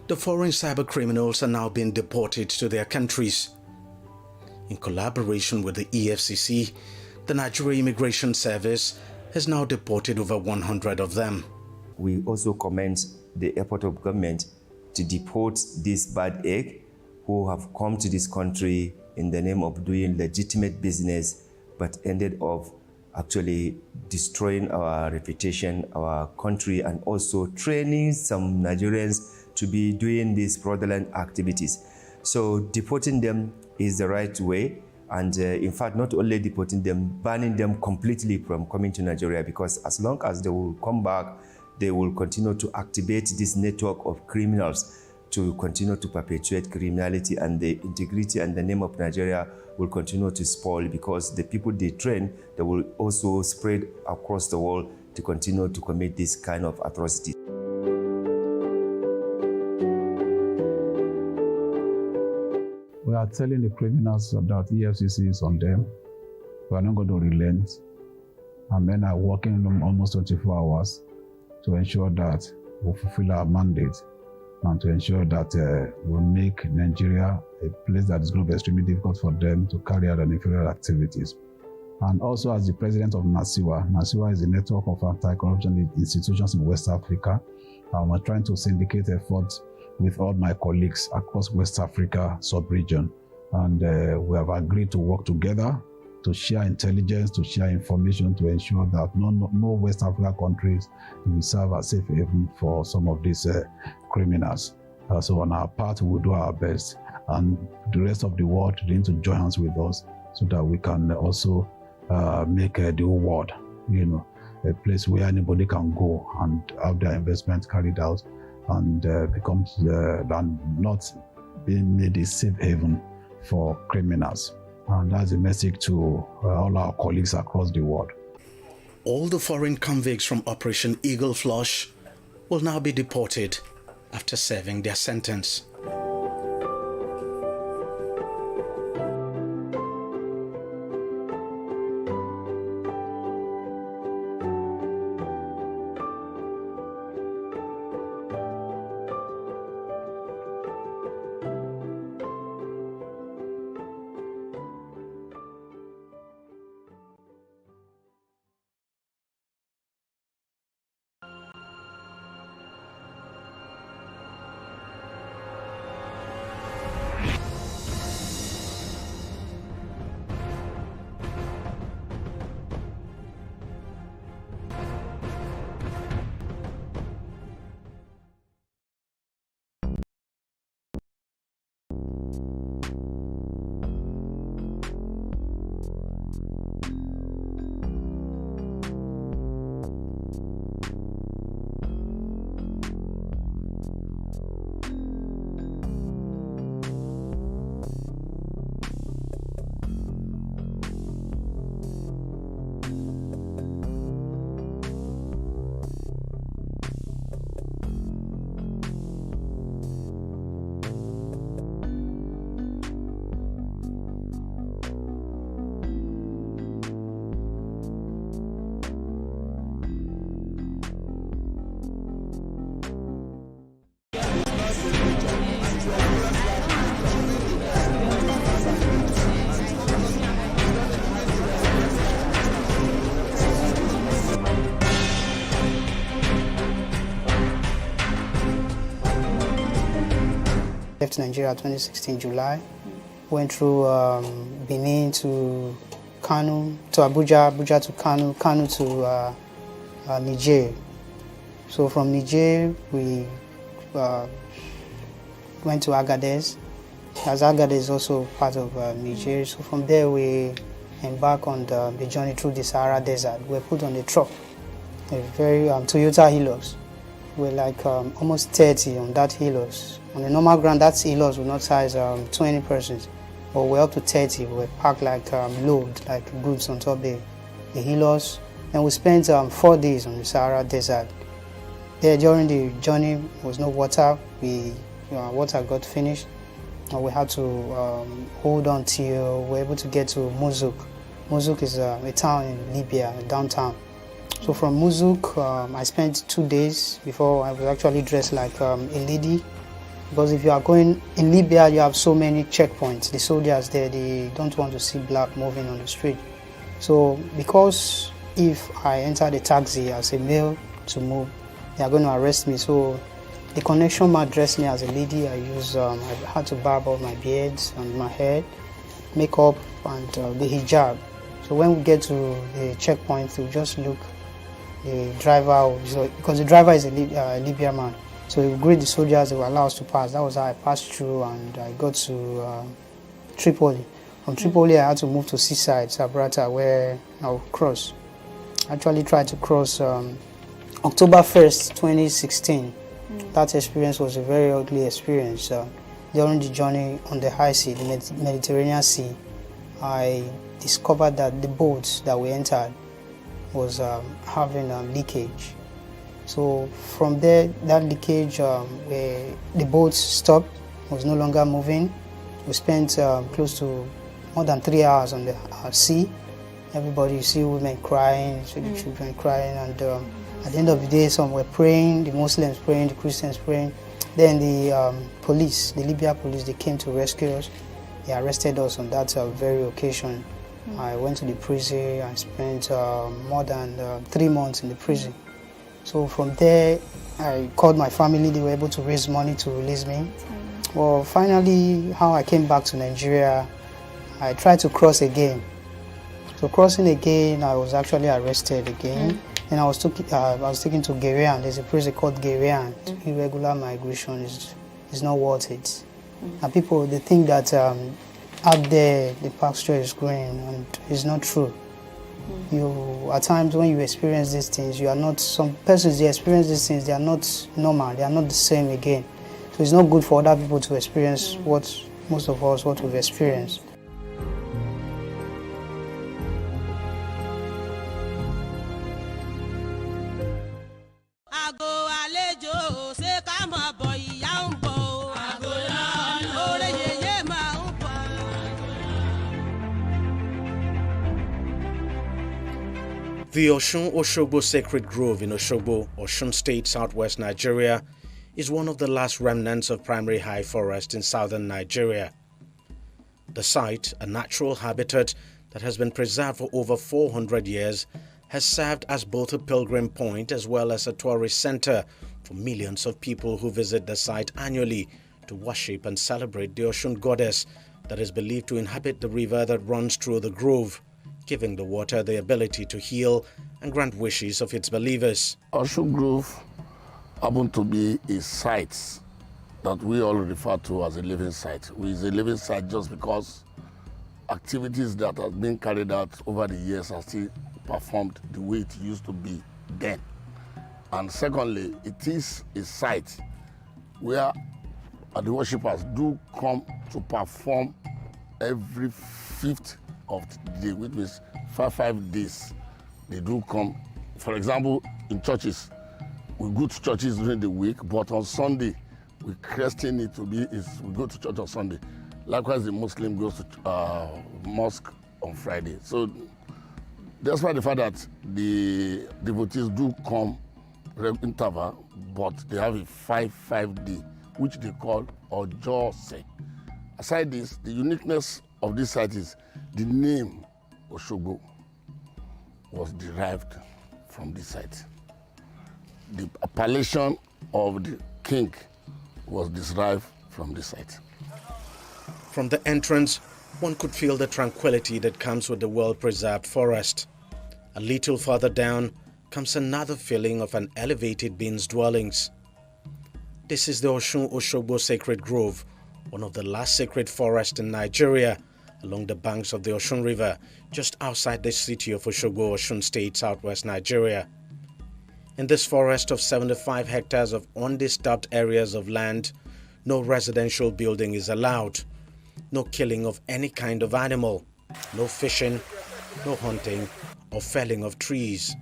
The foreign cyber criminals are now being deported to their countries. In collaboration with the EFCC, the Nigeria Immigration Service has now deported over 100 of them. We also commend the effort of government to deport these bad eggs who have come to this country in the name of doing legitimate business, but ended up actually destroying our reputation, our country, and also training some Nigerians to be doing these fraudulent activities. So deporting them is the right way. And in fact, not only deporting them, banning them completely from coming to Nigeria, because as long as they will come back, they will continue to activate this network of criminals to continue to perpetuate criminality, and the integrity and the name of Nigeria will continue to spoil, because the people they train, they will also spread across the world to continue to commit this kind of atrocities. We are telling the criminals that EFCC is on them. We are not going to relent. Our men are working almost 24 hours to ensure that we fulfill our mandate and to ensure that we make Nigeria a place that is going to be extremely difficult for them to carry out inferior activities. And also, as the president of NASIWA is a network of anti-corruption institutions in West Africa. We're trying to syndicate efforts with all my colleagues across West Africa sub-region. And we have agreed to work together to share intelligence, to share information, to ensure that no West Africa countries will serve as safe haven for some of these criminals. So on our part, we will do our best. And the rest of the world need to join hands with us so that we can also make the whole world, a place where anybody can go and have their investments carried out and becomes not being made a safe haven for criminals. And that's a message to all our colleagues across the world. All the foreign convicts from Operation Eagle Flush will now be deported after serving their sentence. Left Nigeria 2016 July, went through Benin to Kano, to Abuja, Abuja to Kano, Kano to Niger. So from Niger we went to Agadez, as Agadez is also part of Niger. So from there we embarked on the journey through the Sahara Desert. We were put on a truck, a very Toyota Hilux. We're like almost 30 on that Hilux. On the normal ground, that Hilux would not size 20 persons, but we're up to 30. We're packed like load, like goods on top of the Hilux. And we spent 4 days on the Sahara Desert. There during the journey, there was no water. Water got finished. And we had to hold on till we were able to get to Mozouk. Mozouk is a town in Libya, downtown. So from Mozouk, I spent 2 days before I was actually dressed like a lady. Because if you are going in Libya, you have so many checkpoints. The soldiers there, they don't want to see black moving on the street. So because if I enter the taxi as a male to move, they are going to arrest me. So the connection man dressed me as a lady. I had to barb up my beards and my hair, makeup, and the hijab. So when we get to the checkpoint, we just look the driver, because the driver is a Libyan man. So we greet the soldiers, they will allow us to pass. That was how I passed through, and I got to Tripoli. From Tripoli, I had to move to seaside, Sabrata, where I would cross. I actually tried to cross October 1st, 2016. That experience was a very ugly experience. During the journey on the high sea, the Mediterranean Sea, I discovered that the boats that we entered was having a leakage. So from there, that leakage, where the boat stopped, was no longer moving. We spent close to more than 3 hours on the sea. Everybody, you see women crying, you see the children crying, and at the end of the day, some were praying, the Muslims praying, the Christians praying. Then the police, the Libya police, they came to rescue us. They arrested us on that very occasion. I went to the prison. I spent more than 3 months in the prison. So from there, I called my family. They were able to raise money to release me. Well, finally, how I came back to Nigeria, I tried to cross again. So crossing again, I was actually arrested again. And I was taken to Gerian. There's a prison called Gerian. Irregular migration is not worth it. And people, they think that out there the pasture is green, and it's not true. You, at times when you experience these things, you are not, some persons, they experience these things, they are not normal, they are not the same again. So it's not good for other people to experience what we've experienced. The Osun-Osogbo Sacred Grove in Osogbo, Osun State, southwest Nigeria, is one of the last remnants of primary high forest in southern Nigeria. The site, a natural habitat that has been preserved for over 400 years, has served as both a pilgrim point as well as a tourist center for millions of people who visit the site annually to worship and celebrate the Osun goddess that is believed to inhabit the river that runs through the grove, giving the water the ability to heal and grant wishes of its believers. Osun Grove happened to be a site that we all refer to as a living site. It is a living site just because activities that have been carried out over the years are still performed the way it used to be then. And secondly, it is a site where the worshippers do come to perform every 5th of the day, which means 5 days. They do come. For example, in churches, we go to churches during the week, but on Sunday, we christen it to be, we go to church on Sunday. Likewise, the Muslim goes to mosque on Friday. So despite the fact that the devotees do come interval, but they have a 5 day, which they call Ojose. Aside this, the uniqueness of this site is the name Osogbo was derived from this site. The appellation of the king was derived from this site. From the entrance, one could feel the tranquility that comes with the well-preserved forest. A little further down comes another feeling of an elevated being's dwellings. This is the Osun-Osogbo Sacred Grove, one of the last sacred forests in Nigeria, along the banks of the Osun River, just outside the city of Osogbo, Osun State, southwest Nigeria. In this forest of 75 hectares of undisturbed areas of land, no residential building is allowed, no killing of any kind of animal, no fishing, no hunting or felling of trees.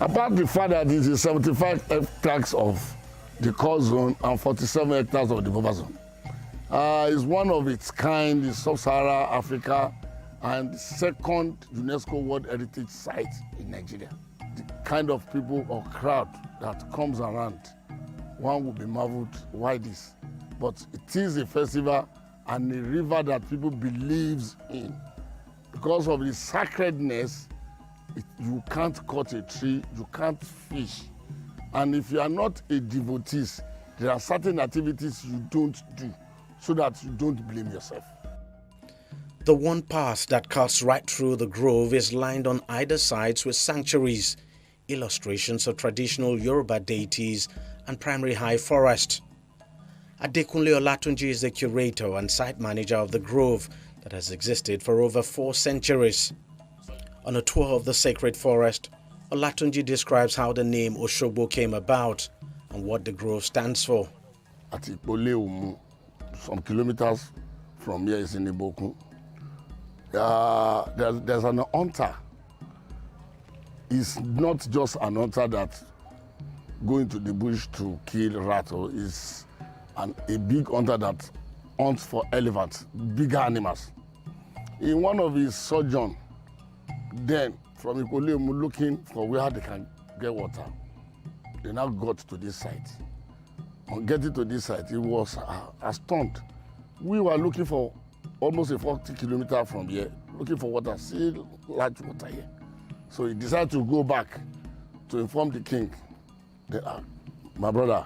Apart the fact that this is 75 hectares of the core zone and 47 hectares of the buffer zone. It's one of its kind in sub-Saharan Africa and the second UNESCO World Heritage Site in Nigeria. The kind of people or crowd that comes around one will be marveled, why this? But it is a festival and a river that people believes in. Because of the sacredness, you can't cut a tree, you can't fish. And if you are not a devotee, there are certain activities you don't do so that you don't blame yourself. The one path that cuts right through the grove is lined on either sides with sanctuaries, illustrations of traditional Yoruba deities, and primary high forest. Adekunle Olatunji is the curator and site manager of the grove that has existed for over 4 centuries. On a tour of the sacred forest, Olatunji describes how the name Oshogbo came about and what the grove stands for. At Ikpole, some kilometers from here is in Iboku. There's an hunter. It's not just an hunter that going to the bush to kill rat, or is a big hunter that hunts for elephants, bigger animals. In one of his sojourn, then from Ikpole looking for where they can get water, they now got to this site. On getting to this site, he was astounded. We were looking for almost a 40 kilometers from here, looking for water, still large water here. So he decided to go back to inform the king. My brother,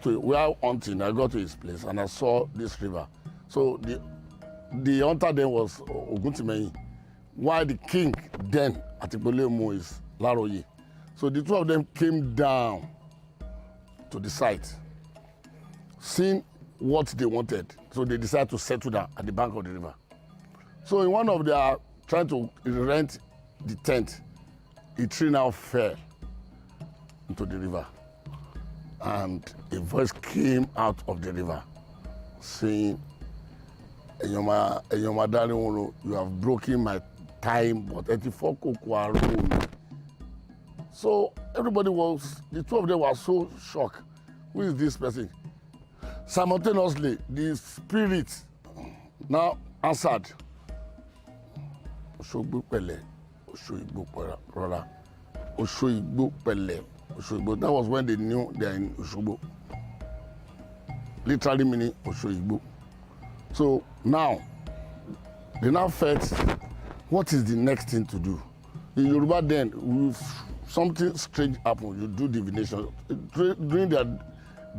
we are hunting, I got to his place and I saw this river. So the hunter then was Oguntimeyin, while the king then at Ikpole is Laroye. So the two of them came down to the site, seeing what they wanted. So they decided to settle down at the bank of the river. So in one of their trying to rent the tent, a tree now fell into the river. And a voice came out of the river saying, Eyoma darling, you have broken my time, but 84 koku. So everybody the two of them were so shocked. Who is this person? Simultaneously, the spirit now answered, Oshogbo pele, Oshogbo rola, Oshogbo pele, Oshogbo. That was when they knew they are in Oshogbo. Literally meaning Oshogbo. So now, they now felt, what is the next thing to do? In Yoruba then, something strange happened, you do divination. During their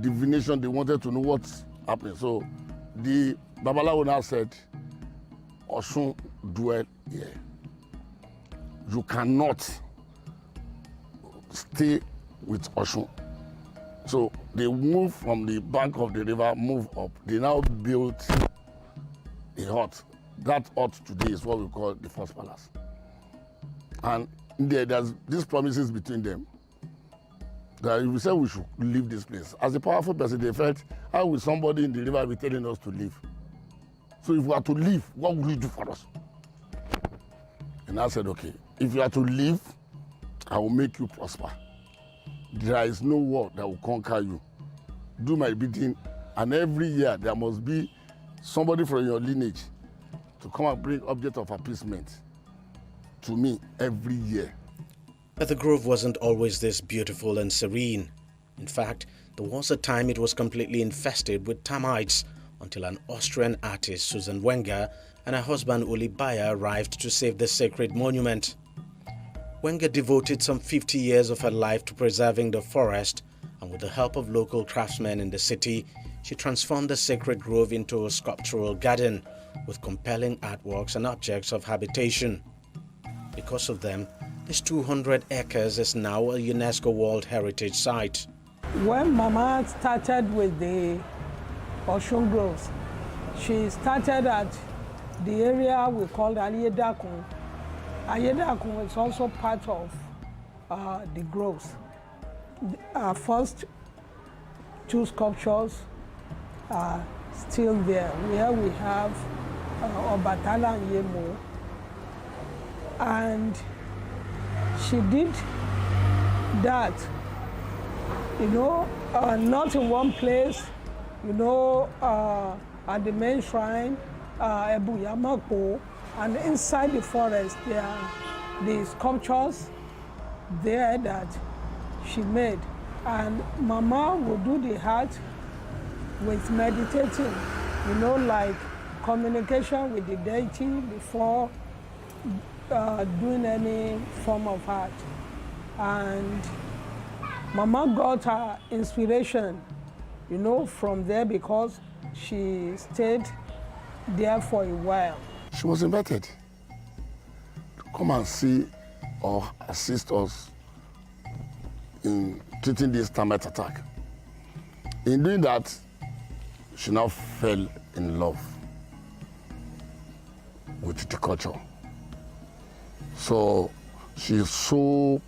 divination, they wanted to know what's happening. So the Babalawo now said, Oshun dwell here. You cannot stay with Oshun. So they moved from the bank of the river, moved up. They now built a hut. That hut today is what we call the first palace. And there's these promises between them that if we say we should leave this place, as a powerful person, they felt, how will somebody in the river be telling us to leave? So if we are to leave, what will you do for us? And I said, okay, if you are to leave, I will make you prosper. There is no war that will conquer you. Do my bidding, and every year there must be somebody from your lineage to come and bring object of appeasement to me every year. But the grove wasn't always this beautiful and serene. In fact, there was a time it was completely infested with termites until an Austrian artist, Susan Wenger, and her husband Uli Bayer arrived to save the sacred monument. Wenger devoted some 50 years of her life to preserving the forest, and with the help of local craftsmen in the city, she transformed the sacred grove into a sculptural garden with compelling artworks and objects of habitation. Because of them, this 200 acres is now a UNESCO World Heritage Site. When Mama started with the Oshun Groves, she started at the area we called Ayedakun. Ayedakun is also part of the groves. Our first 2 sculptures are still there, where we have Obatala and Yemo. And she did that, not in one place, at the main shrine, Ebu Yamako, and inside the forest there are the sculptures there that she made. And Mama will do the heart with meditating, like communication with the deity before doing any form of art. And Mama got her inspiration, from there because she stayed there for a while. She was invited to come and see or assist us in treating this termite attack. In doing that, she now fell in love with the culture. So she's so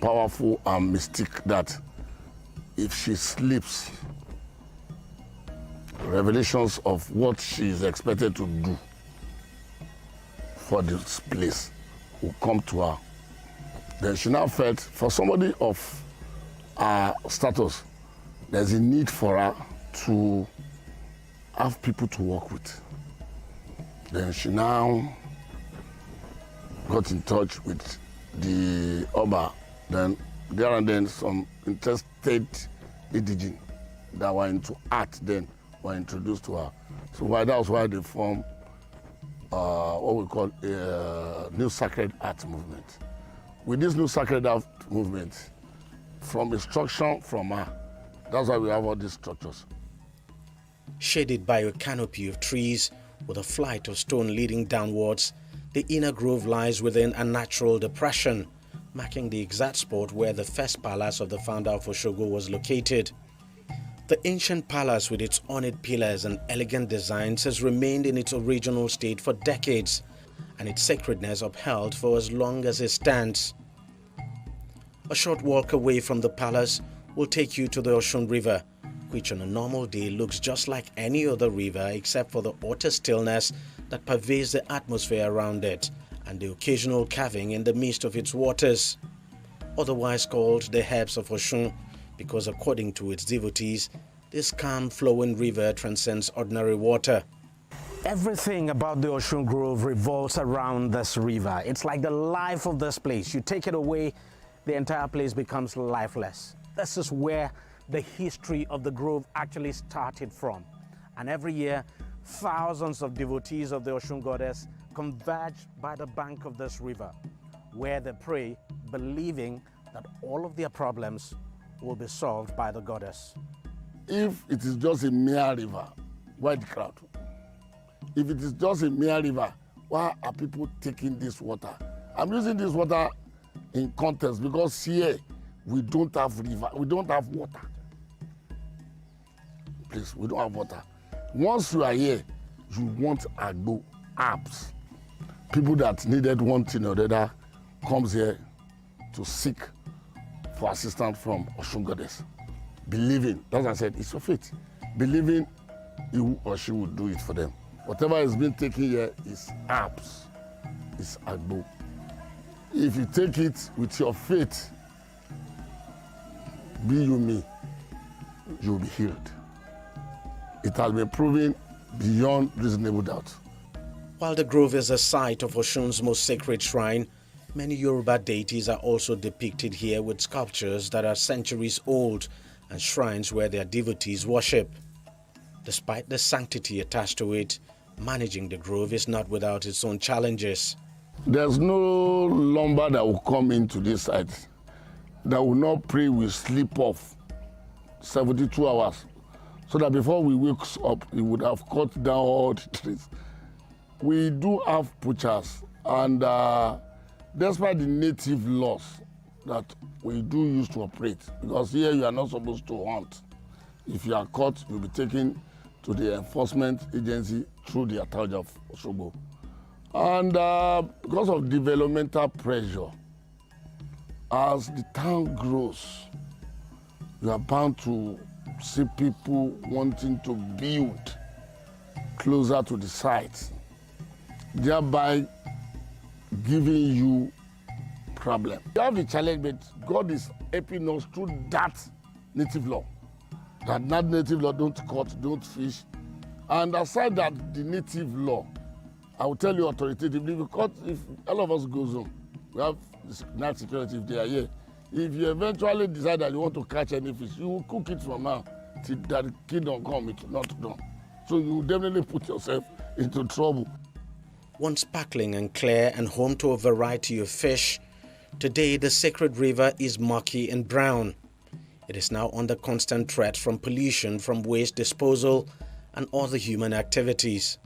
powerful and mystic that if she sleeps, revelations of what she is expected to do for this place will come to her. Then she now felt, for somebody of her status, there's a need for her to have people to work with. Then she now got in touch with the Oba. Then there and then some interested indigene that were into art then were introduced to her. So that was why they formed what we call a new sacred art movement. With this new sacred art movement, from instruction from her, that's why we have all these structures. Shaded by a canopy of trees with a flight of stone leading downwards, the inner grove lies within a natural depression, marking the exact spot where the first palace of the founder of Osogbo was located. The ancient palace with its ornate pillars and elegant designs has remained in its original state for decades, and its sacredness upheld for as long as it stands. A short walk away from the palace will take you to the Osun River, which on a normal day looks just like any other river except for the utter stillness that pervades the atmosphere around it and the occasional calving in the midst of its waters. Otherwise called the Herbs of Osun, because according to its devotees, this calm flowing river transcends ordinary water. Everything about the Osun Grove revolves around this river. It's like the life of this place. You take it away, the entire place becomes lifeless. This is where the history of the grove actually started from. And every year, thousands of devotees of the Osun goddess converge by the bank of this river, where they pray, believing that all of their problems will be solved by the goddess. If it is just a mere river, why the crowd? If it is just a mere river, why are people taking this water? I'm using this water in context because here we don't have river, we don't have water. Please, we don't have water. Once you are here, you want agbo, apps. People that needed one thing or the other comes here to seek for assistance from Osun goddess. Believing, as I said, it's your faith. Believing he or she will do it for them. Whatever is being taken here is apps, is agbo. If you take it with your faith, be you me, you'll be healed. It has been proven beyond reasonable doubt. While the grove is the site of Osun's most sacred shrine, many Yoruba deities are also depicted here with sculptures that are centuries old and shrines where their devotees worship. Despite the sanctity attached to it, managing the grove is not without its own challenges. There's no lumber that will come into this site that will not pray will sleep off 72 hours. So that before we wake up, we would have cut down all the trees. We do have butchers, and despite the native laws that we do use to operate, because here you are not supposed to hunt. If you are caught, you'll be taken to the enforcement agency through the authority of Osogbo. And because of developmental pressure, as the town grows, you are bound to see people wanting to build closer to the site, thereby giving you problem. You have a challenge, but God is helping us through that native law. That native law, don't cut, don't fish. And aside that, the native law, I will tell you authoritatively, because if all of us goes home, we have night security, if they are here, If you eventually decide that you want to catch any fish, you will cook it from now till that kingdom come, it will not done. So you will definitely put yourself into trouble. Once sparkling and clear and home to a variety of fish, today the sacred river is murky and brown. It is now under constant threat from pollution from waste disposal and other human activities.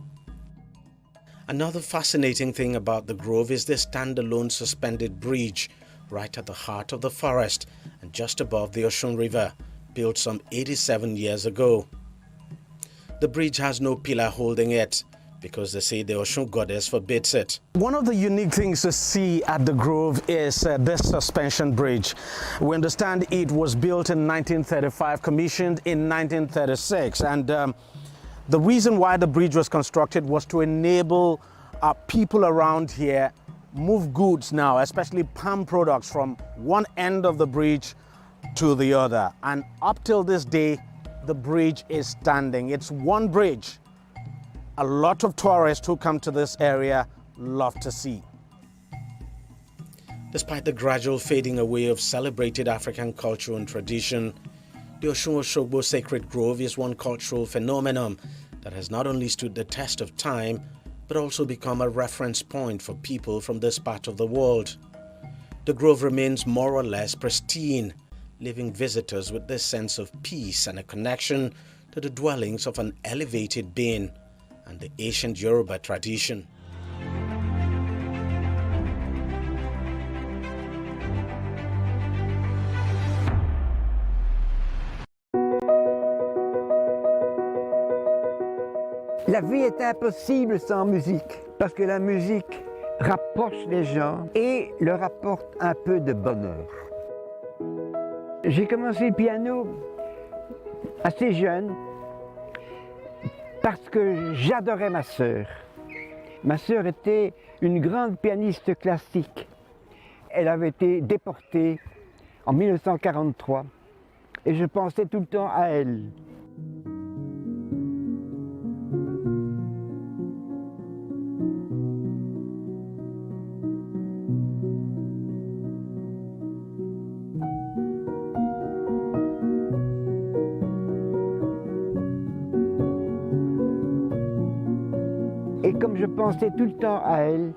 Another fascinating thing about the grove is this standalone suspended bridge right at the heart of the forest and just above the Osun River, built some 87 years ago. The bridge has no pillar holding it because they say the Osun goddess forbids it. One of the unique things to see at the grove is this suspension bridge. We understand it was built in 1935, commissioned in 1936, and the reason why the bridge was constructed was to enable people around here move goods now, especially palm products, from one end of the bridge to the other. And up till this day, the bridge is standing. It's one bridge a lot of tourists who come to this area love to see. Despite the gradual fading away of celebrated African culture and tradition, the Osun-Osogbo Sacred Grove is one cultural phenomenon that has not only stood the test of time, but also become a reference point for people from this part of the world. The grove remains more or less pristine, leaving visitors with this sense of peace and a connection to the dwellings of an elevated being and the ancient Yoruba tradition. La vie est impossible sans musique, parce que la musique rapproche les gens et leur apporte un peu de bonheur. J'ai commencé le piano assez jeune parce que j'adorais ma sœur. Ma sœur était une grande pianiste classique. Elle avait été déportée en 1943 et je pensais tout le temps à elle. Et comme je pensais tout le temps à elle,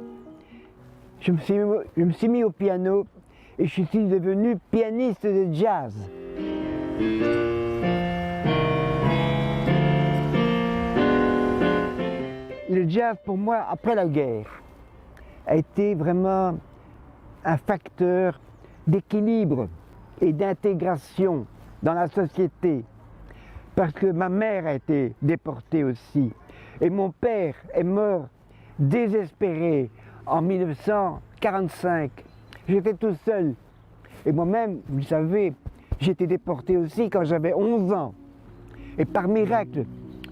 je me suis mis au piano et je suis devenu pianiste de jazz. Le jazz, pour moi, après la guerre, a été vraiment un facteur d'équilibre et d'intégration dans la société. Parce que ma mère a été déportée aussi. Et mon père est mort désespéré en 1945. J'étais tout seul. Et moi-même, vous le savez, j'ai été déporté aussi quand j'avais 11 ans. Et par miracle,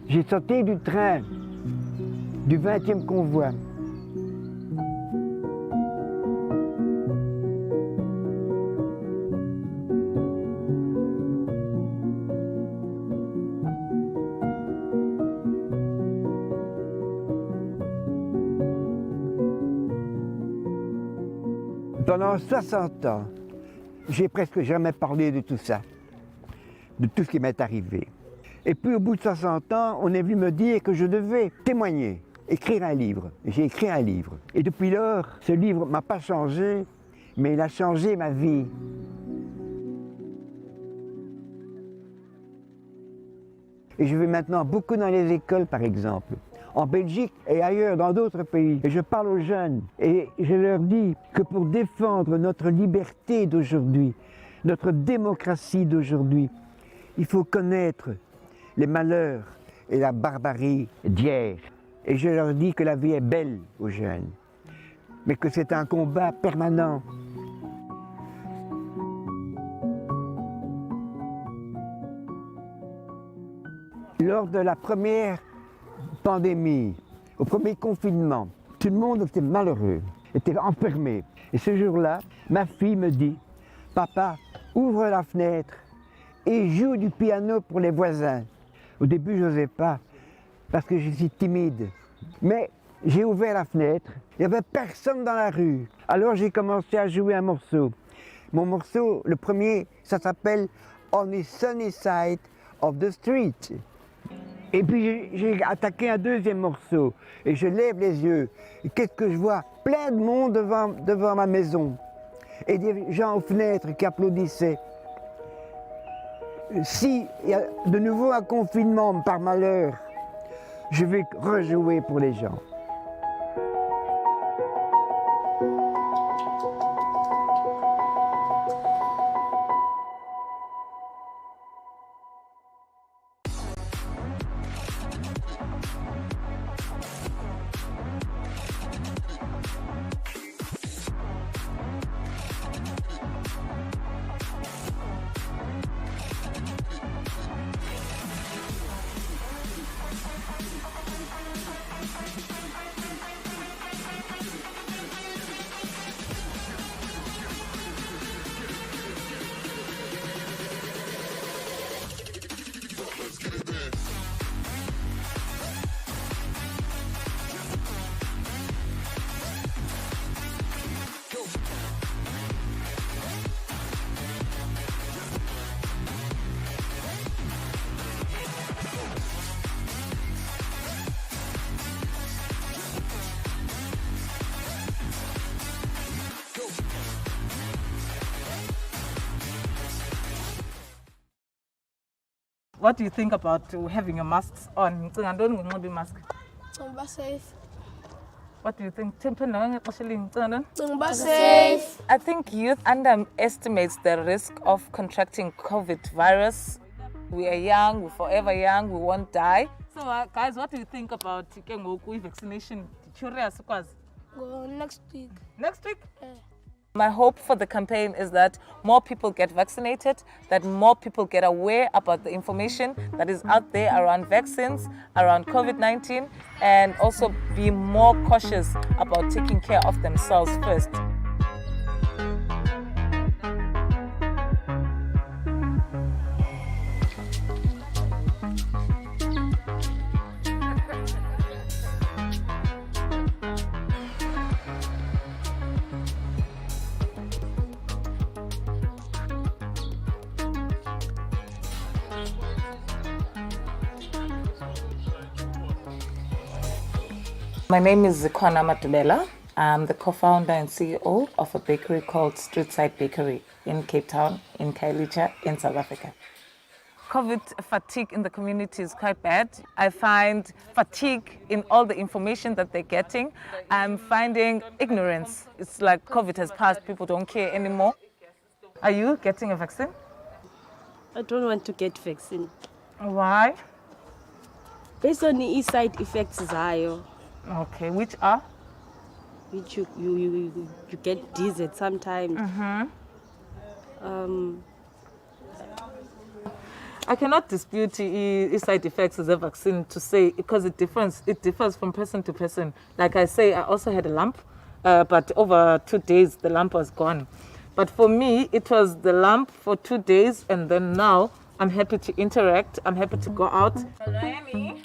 j'ai sauté du train du 20e convoi. Pendant 60 ans, j'ai presque jamais parlé de tout ça, de tout ce qui m'est arrivé. Et puis au bout de 60 ans, on est venu me dire que je devais témoigner, écrire un livre. J'ai écrit un livre. Et depuis lors, ce livre ne m'a pas changé, mais il a changé ma vie. Et je vais maintenant beaucoup dans les écoles, par exemple, en Belgique et ailleurs, dans d'autres pays. Et je parle aux jeunes et je leur dis que pour défendre notre liberté d'aujourd'hui, notre démocratie d'aujourd'hui, il faut connaître les malheurs et la barbarie d'hier. Et je leur dis que la vie est belle aux jeunes, mais que c'est un combat permanent. Lors de la première pandémie, au premier confinement, tout le monde était malheureux, était enfermé. Et ce jour-là, ma fille me dit, « Papa, ouvre la fenêtre et joue du piano pour les voisins. » Au début, je n'osais pas, parce que je suis timide. Mais j'ai ouvert la fenêtre, il n'y avait personne dans la rue. Alors j'ai commencé à jouer un morceau. Mon morceau, le premier, ça s'appelle On the Sunny Side of the Street. Et puis j'ai attaqué un deuxième morceau et je lève les yeux. Et qu'est-ce que je vois? Plein de monde devant ma maison. Et des gens aux fenêtres qui applaudissaient. Si il y a de nouveau un confinement par malheur, je vais rejouer pour les gens. What do you think about having your masks on? I don't want to mask. Safe. What do you think? Safe. I think youth underestimates the risk of contracting COVID virus. We are young, we're forever young, we won't die. So guys, what do you think about vaccination? Go next week. Next week? Yeah. My hope for the campaign is that more people get vaccinated, that more people get aware about the information that is out there around vaccines, around COVID-19, and also be more cautious about taking care of themselves first. My name is Zikwana Matubela. I'm the co-founder and CEO of a bakery called Streetside Bakery in Cape Town, in Khayelitsha, in South Africa. COVID fatigue in the community is quite bad. I find fatigue in all the information that they're getting. I'm finding ignorance. It's like COVID has passed, people don't care anymore. Are you getting a vaccine? I don't want to get vaccine. Why? Based on the side effects zayo. Okay, which are? Which you get dizzy sometimes. I cannot dispute the side effects of the vaccine to say because it differs from person to person. Like I say, I also had a lump, but over 2 days the lump was gone. But for me, it was the lump for 2 days, and then now I'm happy to interact. I'm happy to go out. Hello, Annie.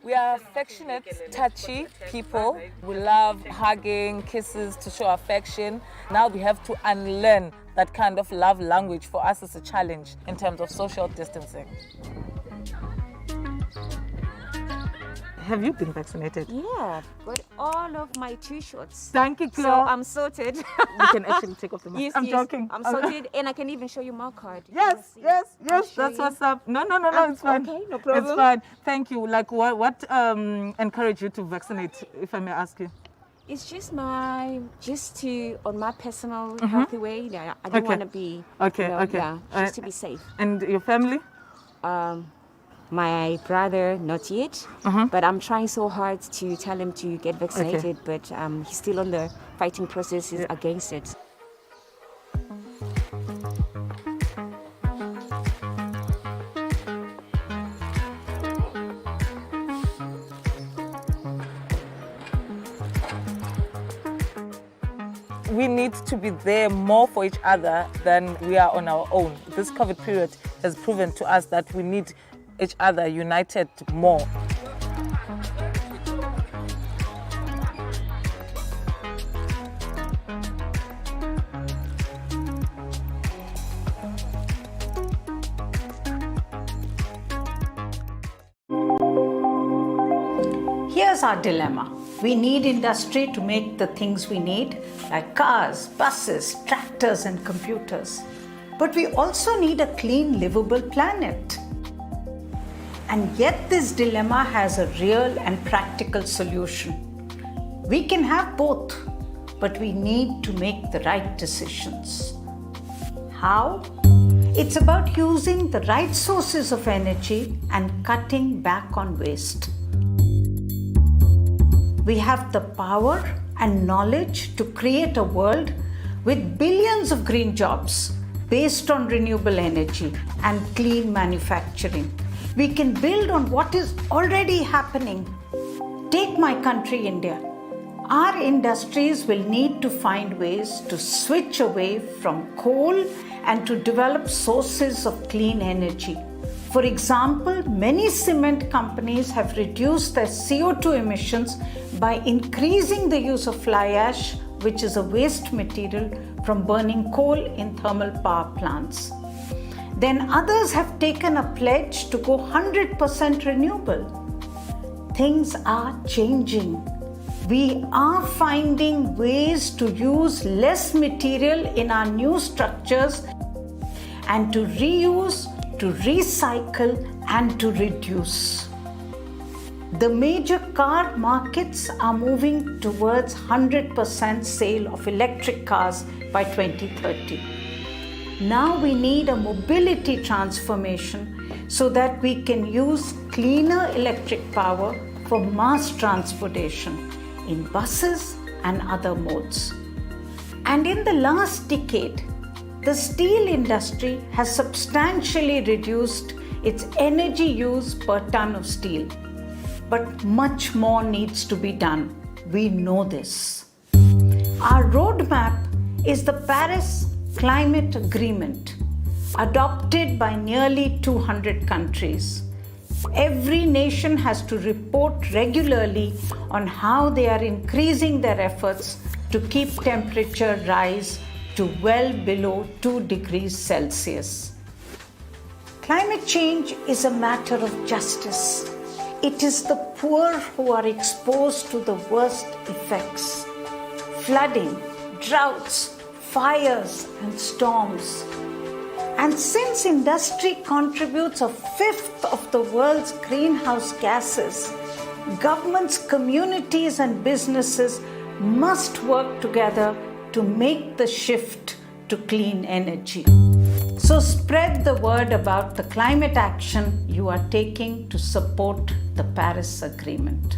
We are affectionate, touchy people. We love hugging, kisses to show affection. Now we have to unlearn that kind of love language. For us, it's a challenge in terms of social distancing. Have you been vaccinated? Yeah, got all of my 2 shots. Thank you, Claire. So I'm sorted. You can actually take off the mask. Yes, I'm joking. I'm sorted, and I can even show you my card. Yes, that's what's up. No, it's fine. Okay, no problem. It's fine. Thank you. Like, what encouraged you to vaccinate, if I may ask you? It's just on my personal healthy way. I don't want to be. Okay. Yeah, just to be safe. And your family? My brother, not yet, but I'm trying so hard to tell him to get vaccinated, but he's still on the fighting process, he's against it. We need to be there more for each other than we are on our own. This COVID period has proven to us that we need each other united more. Here's our dilemma. We need industry to make the things we need, like cars, buses, tractors, and computers. But we also need a clean, livable planet. And yet this dilemma has a real and practical solution. We can have both, but we need to make the right decisions. How? It's about using the right sources of energy and cutting back on waste. We have the power and knowledge to create a world with billions of green jobs based on renewable energy and clean manufacturing. We can build on what is already happening. Take my country, India. Our industries will need to find ways to switch away from coal and to develop sources of clean energy. For example, many cement companies have reduced their CO2 emissions by increasing the use of fly ash, which is a waste material from burning coal in thermal power plants. Then others have taken a pledge to go 100% renewable. Things are changing. We are finding ways to use less material in our new structures and to reuse, to recycle, and to reduce. The major car markets are moving towards 100% sale of electric cars by 2030. Now we need a mobility transformation so that we can use cleaner electric power for mass transportation in buses and other modes. And in the last decade, the steel industry has substantially reduced its energy use per ton of steel. But much more needs to be done. We know this. Our roadmap is the Paris Climate Agreement, adopted by nearly 200 countries. Every nation has to report regularly on how they are increasing their efforts to keep temperature rise to well below 2 degrees Celsius. Climate change is a matter of justice. It is the poor who are exposed to the worst effects: flooding, droughts, fires, and storms. And since industry contributes a fifth of the world's greenhouse gases, governments, communities, and businesses must work together to make the shift to clean energy. So spread the word about the climate action you are taking to support the Paris Agreement.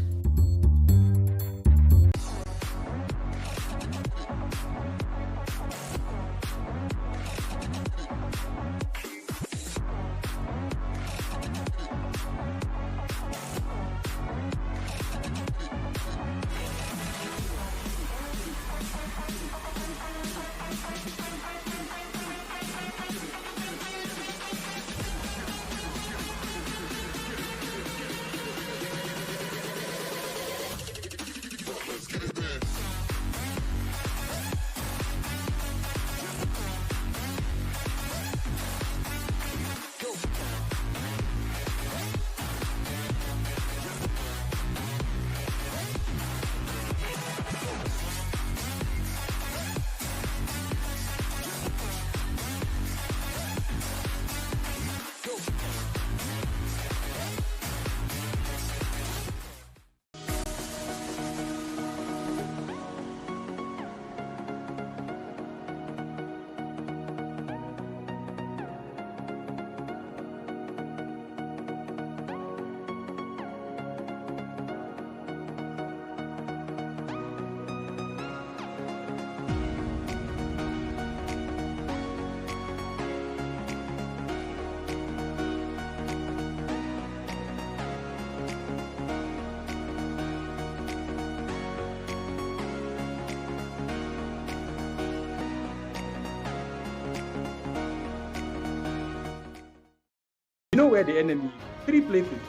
You know where the enemy is. 3 places.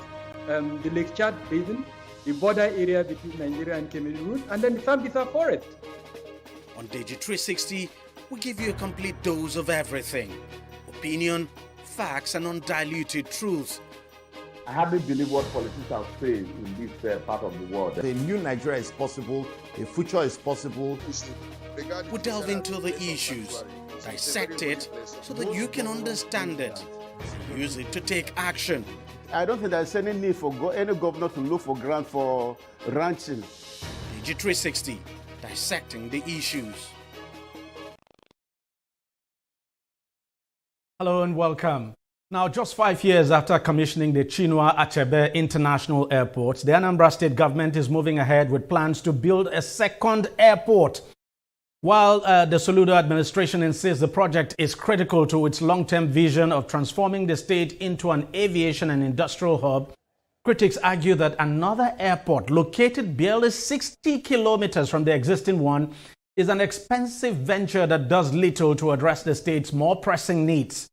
The Lake Chad Basin, the border area between Nigeria and Cameroon, and then the Sambisa Forest. On TV360, we give you a complete dose of everything: opinion, facts, and undiluted truth. I hardly believe what politicians say in this part of the world. A new Nigeria is possible, a future is possible. We delve into the issues, dissect it so that you can understand it, and use it to take action. I don't think there's any need for any governor to look for grant for ranching. TV360, dissecting the issues. Hello and welcome. Now, just 5 years after commissioning the Chinua Achebe International Airport, the Anambra State government is moving ahead with plans to build a second airport. While the Soludo administration insists the project is critical to its long-term vision of transforming the state into an aviation and industrial hub, critics argue that another airport located barely 60 kilometers from the existing one is an expensive venture that does little to address the state's more pressing needs.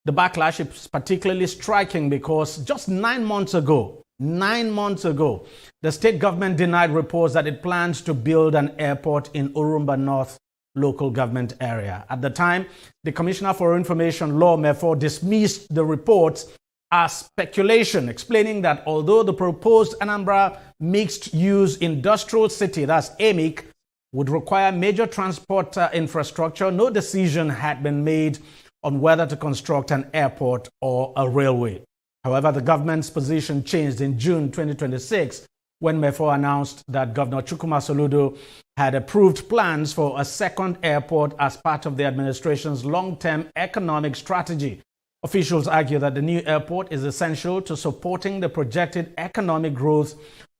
The backlash is particularly striking because just 9 months ago, the state government denied reports that it plans to build an airport in Urumba North local government area. At the time, the Commissioner for Information, Law Mefo, dismissed the reports as speculation, explaining that although the proposed Anambra mixed-use industrial city, that's AMIC, would require major transport infrastructure, no decision had been made on whether to construct an airport or a railway. However, the government's position changed in June 2026 when Mefo announced that Governor Chukwuma Soludo had approved plans for a second airport as part of the administration's long-term economic strategy. Officials argue that the new airport is essential to supporting the projected economic growth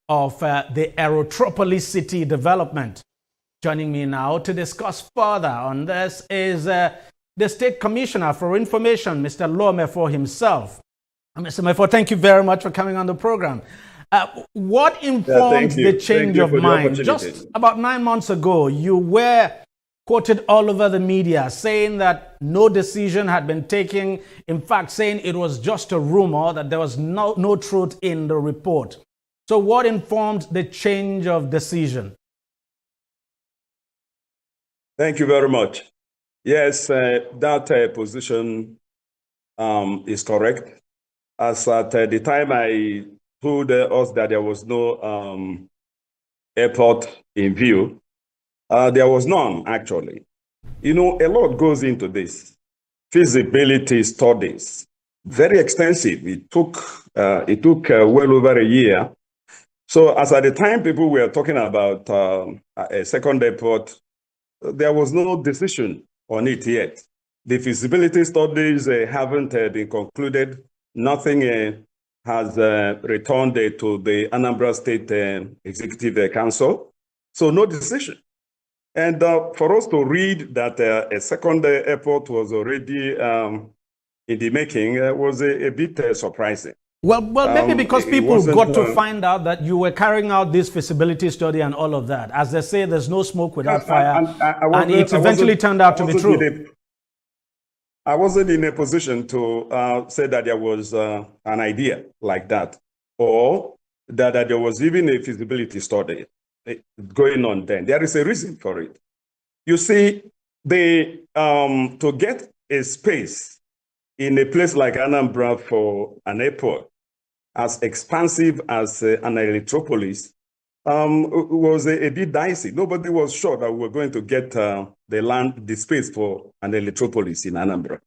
of the Aerotropolis city development. Joining me now to discuss further on this is the State Commissioner for Information, Mr. Law Mefo himself. Mr. Mefo, thank you very much for coming on the program. What informed the change of mind? Just about 9 months ago, you were quoted all over the media saying that no decision had been taken, in fact saying it was just a rumor, that there was no truth in the report. So what informed the change of decision? Thank you very much. Yes, that position is correct. As at the time I told us that there was no airport in view, there was none, actually. You know, a lot goes into this. Feasibility studies, very extensive. It took well over a year. So as at the time people were talking about a second airport, there was no decision on it yet. The feasibility studies haven't been concluded. Nothing has returned to the Anambra State Executive Council. So no decision. And for us to read that a second airport was already in the making was a bit surprising. Well, maybe because people got to find out that you were carrying out this feasibility study and all of that. As they say, there's no smoke without fire, and it eventually turned out to be true. I wasn't in a position to say that there was an idea like that, or that there was even a feasibility study going on then. There is a reason for it. You see, to get a space in a place like Anambra for an airport, as expansive as an Electropolis, was a bit dicey. Nobody was sure that we were going to get the space for an Electropolis in Anambra.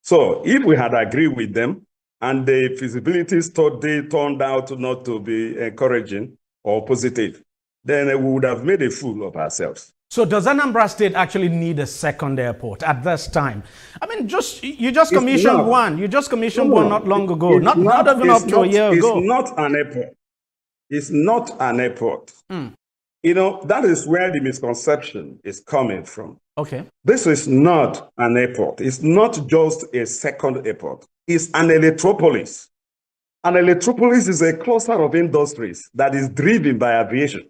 So if we had agreed with them and the feasibility study turned out not to be encouraging or positive, then we would have made a fool of ourselves. So does Anambra State actually need a second airport at this time? I mean, you just commissioned one. You just commissioned one not long ago. Not even up to a year ago. It's not an airport. It's not an airport. You know, that is where the misconception is coming from. Okay. This is not an airport. It's not just a second airport. It's an electropolis. An electropolis is a cluster of industries that is driven by aviation,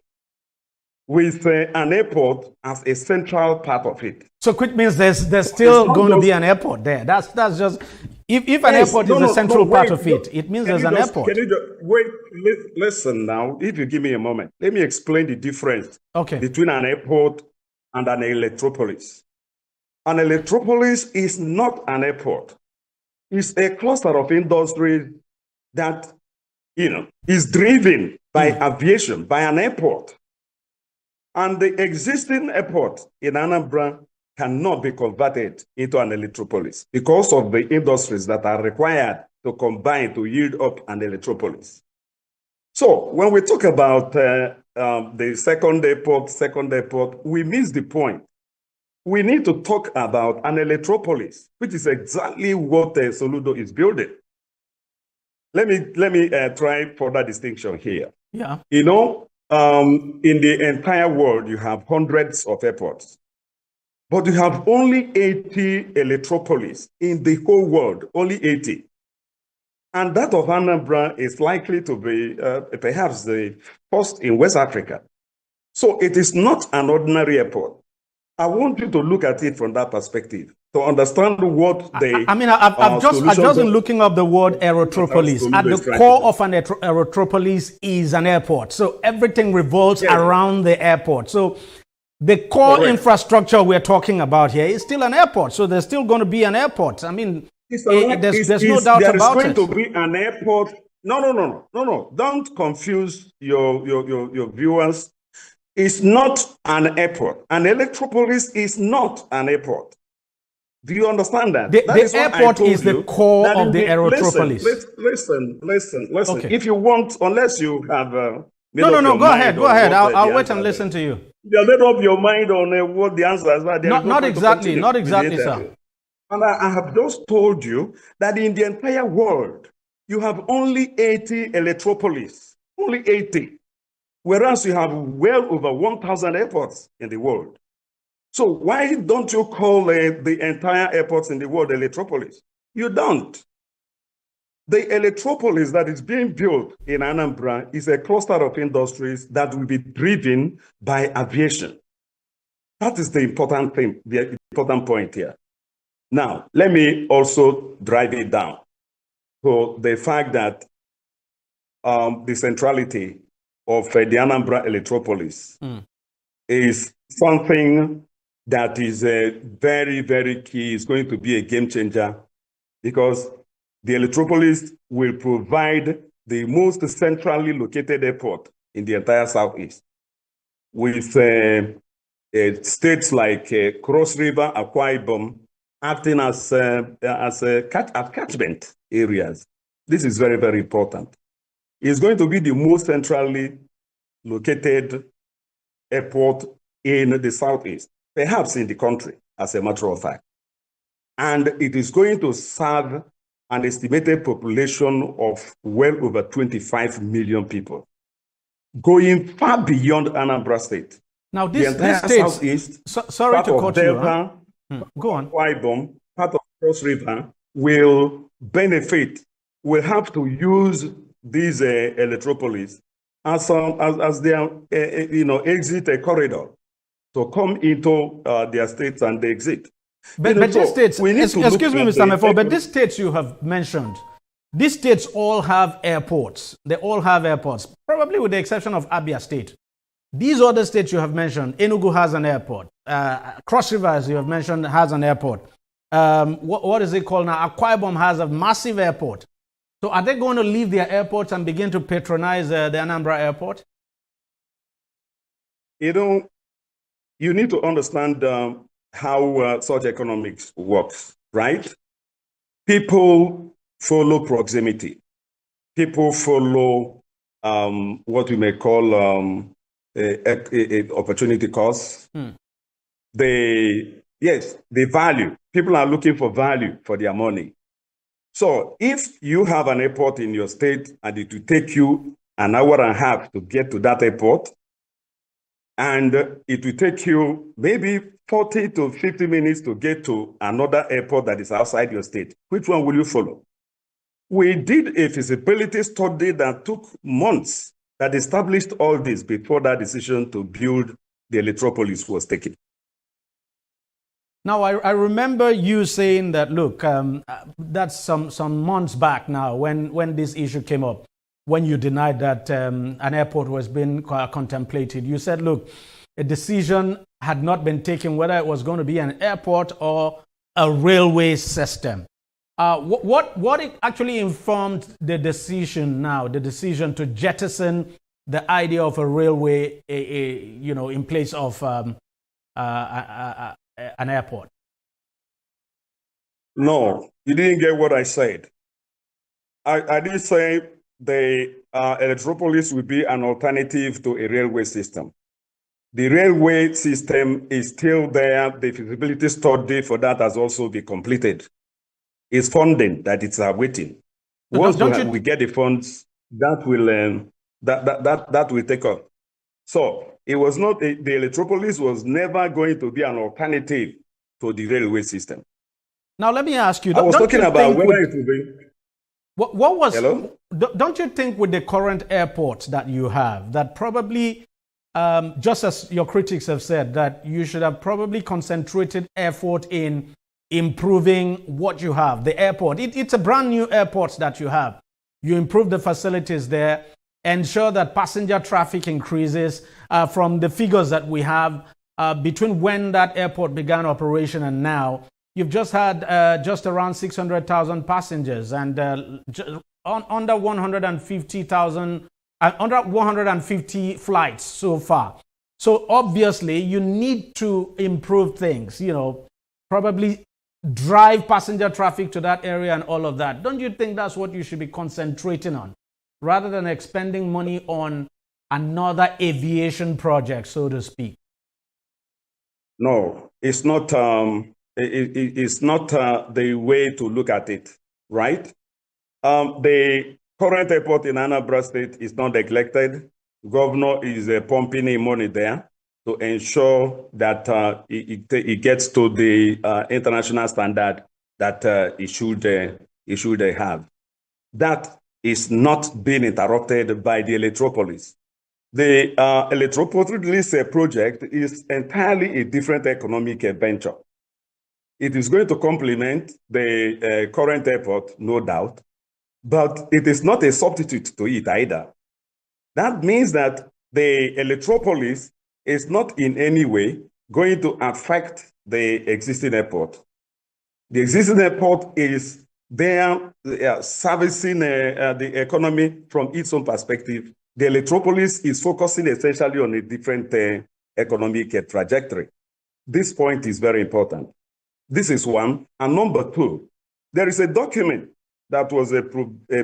with an airport as a central part of it. So it means there's still going to be an airport there. That's just, if an airport is a central part of it, it means there's an airport. Can you just, wait, listen now, if you give me a moment, let me explain the difference between an airport and an electropolis. An electropolis is not an airport. It's a cluster of industries that is driven by aviation, by an airport. And the existing airport in Anambra cannot be converted into an electropolis because of the industries that are required to combine to yield up an electropolis. So when we talk about the second airport, we miss the point. We need to talk about an electropolis, which is exactly what Soludo is building. Let me try further distinction here. Yeah. In the entire world, you have hundreds of airports, but you have only 80 electropolis in the whole world, only 80. And that of Anambra is likely to be perhaps the first in West Africa. So it is not an ordinary airport. I want you to look at it from that perspective to understand what the. I've just been looking up the word aerotropolis. At the core of an aerotropolis is an airport. So everything revolves around the airport. So the core infrastructure we're talking about here is still an airport. So there's still going to be an airport. There's no doubt about it. There is going to be an airport. No. Don't confuse your viewers. It's not an airport. An electropolis is not an airport. Do you understand that? The airport is the core of the aerotropolis. Listen. Okay. If you want, unless you have... No, go ahead. I'll wait and listen to you. You made up your mind on what the answer is. Not exactly, sir. And I have just told you that in the entire world, you have only 80 electropolis. Only 80. Whereas you have well over 1,000 airports in the world. So why don't you call the entire airports in the world electropolis? You don't. The electropolis that is being built in Anambra is a cluster of industries that will be driven by aviation. That is the important thing, the important point here. Now, let me also drive it down to the fact that the centrality of the Anambra electropolis is something that is very, very key. It's going to be a game changer because the electropolis will provide the most centrally located airport in the entire Southeast with states like Cross River, Akwa Ibom, acting as catchment areas. This is very, very important. It's going to be the most centrally located airport in the Southeast, perhaps in the country, as a matter of fact. And it is going to serve an estimated population of well over 25 million people, going far beyond Anambra State. Now, this Southeast, sorry to cut Delta, you. Go on. Ibom, part of Cross River will benefit, will have to use these electropolis as their exit a corridor to come into their states and they exit. But these states, excuse me, Mr. Mefo, but these states you have mentioned, these states all have airports. They all have airports, probably with the exception of Abia State. These other states you have mentioned, Enugu has an airport. Cross River, as you have mentioned, has an airport. What is it called now? Akwa Ibom has a massive airport. So are they going to leave their airports and begin to patronize the Anambra airport? You need to understand how such economics works, right? People follow proximity. People follow what we may call opportunity costs. The value. People are looking for value for their money. So if you have an airport in your state and it will take you an hour and a half to get to that airport, and it will take you maybe 40 to 50 minutes to get to another airport that is outside your state, which one will you follow? We did a feasibility study that took months that established all this before that decision to build the electropolis was taken. Now, I remember you saying that, look, that's some months back now when this issue came up, when you denied that an airport was being contemplated. You said, look, a decision had not been taken whether it was going to be an airport or a railway system. What actually informed the decision to jettison the idea of a railway, in place of an airport? No, you didn't get what I said. I didn't say the Electropolis will be an alternative to a railway system. The railway system is still there. The feasibility study for that has also been completed. It's funding that it's awaiting. Once we get the funds, that will take off. So it was not the Electropolis was never going to be an alternative to the railway system. Now let me ask you. I was talking about whether it will be. What was? Hello? Don't you think with the current airports that you have, that probably, just as your critics have said, that you should have probably concentrated effort in improving what you have, the airport. It's a brand new airport that you have. You improve the facilities there, ensure that passenger traffic increases. From the figures that we have between when that airport began operation and now, you've just had just around 600,000 passengers and under 150,000, under 150 flights so far. So obviously you need to improve things, probably drive passenger traffic to that area and all of that. Don't you think that's what you should be concentrating on rather than expending money on another aviation project, so to speak? No, it's not. It's not the way to look at it, right? The current airport in Anambra State is not neglected. Governor is pumping in money there to ensure that it gets to the international standard that it should have. That is not being interrupted by the Electropolis. The Electropolis project is entirely a different economic venture. It is going to complement the current airport, no doubt, but it is not a substitute to it either. That means that the Electropolis is not in any way going to affect the existing airport. The existing airport is there servicing the economy from its own perspective. The Electropolis is focusing essentially on a different economic trajectory. This point is very important. This is one. And number two, there is a document that was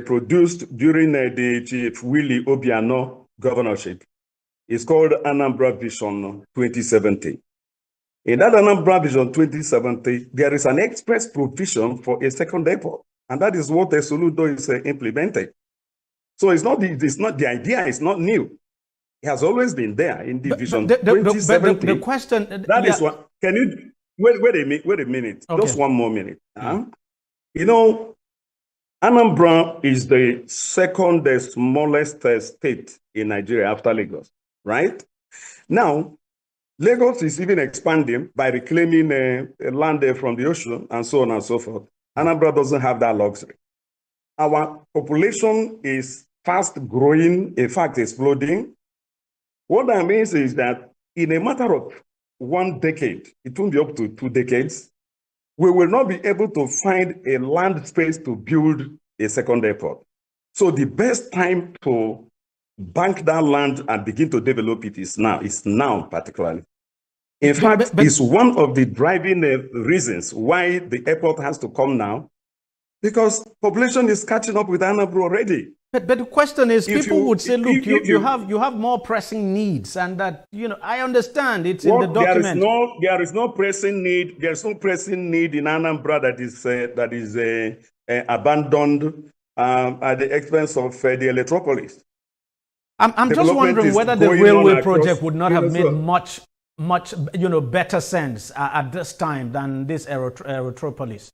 produced during the Chief Willie Obiano governorship. It's called Anambra Vision 2070. In that Anambra Vision 2070, there is an express provision for a second airport, and that is what Soludo is implementing. So the idea is not new. It has always been there in the Vision 2070. The question that is what. Can you wait a minute? Okay. Just one more minute. Anambra is the second smallest state in Nigeria after Lagos, right? Now, Lagos is even expanding by reclaiming land from the ocean and so on and so forth. Anambra doesn't have that luxury. Our population is fast growing, in fact, exploding. What that means is that in a matter of 1 decade, it won't be up to 2 decades, we will not be able to find a land space to build a second airport. So the best time to bank that land and begin to develop it is now. It's now particularly. In fact, it's one of the driving reasons why the airport has to come now, because population is catching up with Anambra already. But the question is, people would say, look, you have more pressing needs, and that, I understand it's in the document. There is no pressing need. There's no pressing need in Anambra that is abandoned at the expense of the Electropolis. I'm just wondering whether the railway project would not have made much better sense at this time than this Electropolis.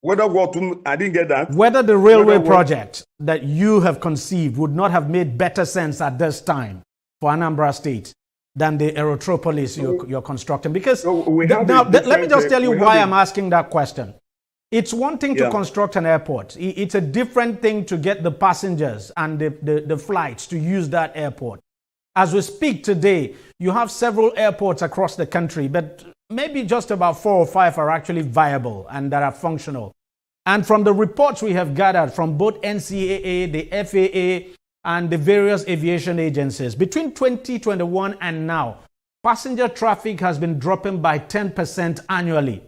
Whether what? I didn't get that. Whether the railway project that you have conceived would not have made better sense at this time for Anambra State than the Electropolis you're constructing. Because now, let me just tell you why I'm asking that question. It's one thing to construct an airport. It's a different thing to get the passengers and the flights to use that airport. As we speak today, you have several airports across the country, but maybe just about 4 or 5 are actually viable and that are functional. And from the reports we have gathered from both NCAA, the FAA, and the various aviation agencies, between 2021 and now, passenger traffic has been dropping by 10% annually.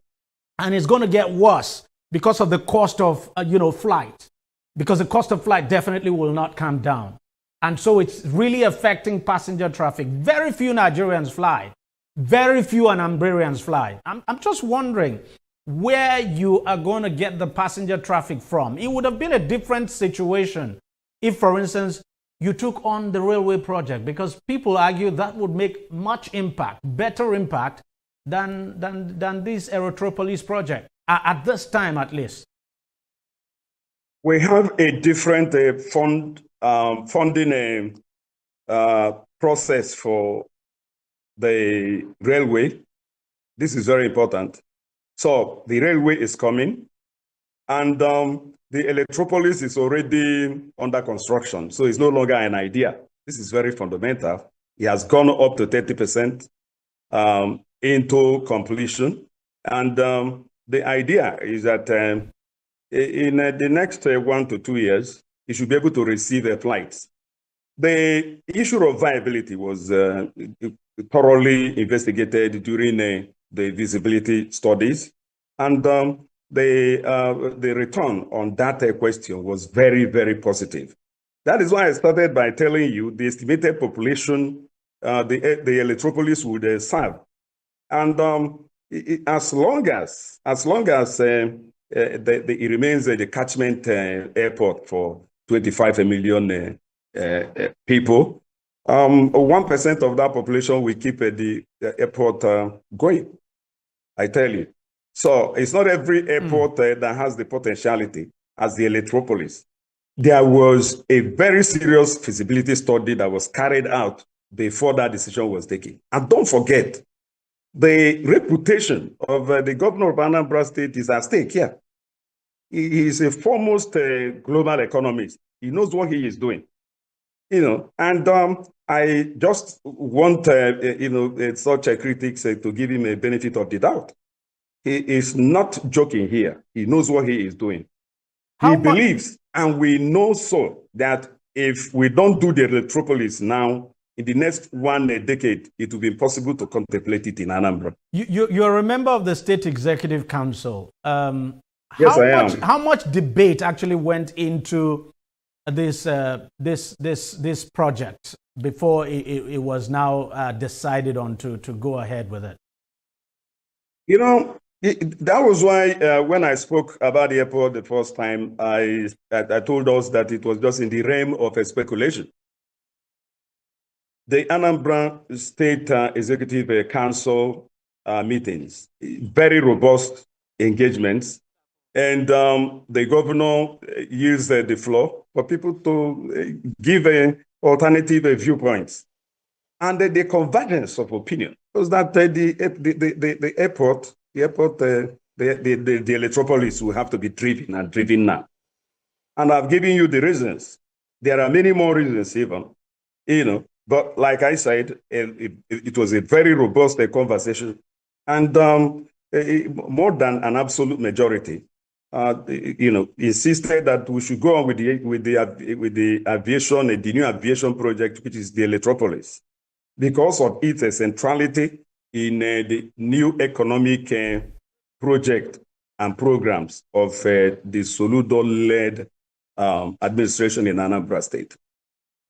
And it's going to get worse because of the cost of, flight. Because the cost of flight definitely will not come down. And so it's really affecting passenger traffic. Very few Nigerians fly. Very few Anambrarians fly. I'm just wondering where you are going to get the passenger traffic from. It would have been a different situation if, for instance, you took on the railway project, because people argue that would make much impact, better impact than this Aerotropolis project, at this time at least. We have a different funding process for the railway. This is very important. So the railway is coming, and the Electropolis is already under construction, so it's no longer an idea. This is very fundamental. It has gone up to 30% into completion, and the idea is that in the next 1 to 2 years, it should be able to receive flights. The issue of viability was thoroughly investigated during the visibility studies, and the return on that question was very, very positive. That is why I started by telling you the estimated population the Electropolis would serve. And as long as it remains the catchment airport for 25 million people, 1% of that population will keep the airport going, I tell you. So it's not every airport that has the potentiality as the Electropolis. There was a very serious feasibility study that was carried out before that decision was taken. And don't forget, the reputation of the governor of Anambra State is at stake here. He is a foremost global economist. He knows what he is doing. And I just want, such critics to give him a benefit of the doubt. He is not joking here. He knows what he is doing. He believes, and we know so, that if we don't do the Electropolis now, in the next 1 decade, it will be impossible to contemplate it in Anambra. You're a member of the State Executive Council. Yes, I am. How much debate actually went into this project before it was now decided on to go ahead with it? That was why when I spoke about the airport the first time, I told us that it was just in the realm of a speculation. The Anambra State Executive Council meetings, very robust engagements, and the governor used the floor for people to give alternative viewpoints. And the convergence of opinion was that the airport, the Electropolis will have to be driven and driven now. And I've given you the reasons. There are many more reasons even, but like I said, it was a very robust conversation, and more than an absolute majority, insisted that we should go on with the aviation, the new aviation project, which is the Electropolis, because of its centrality in the new economic project and programs of the Soludo-led administration in Anambra State.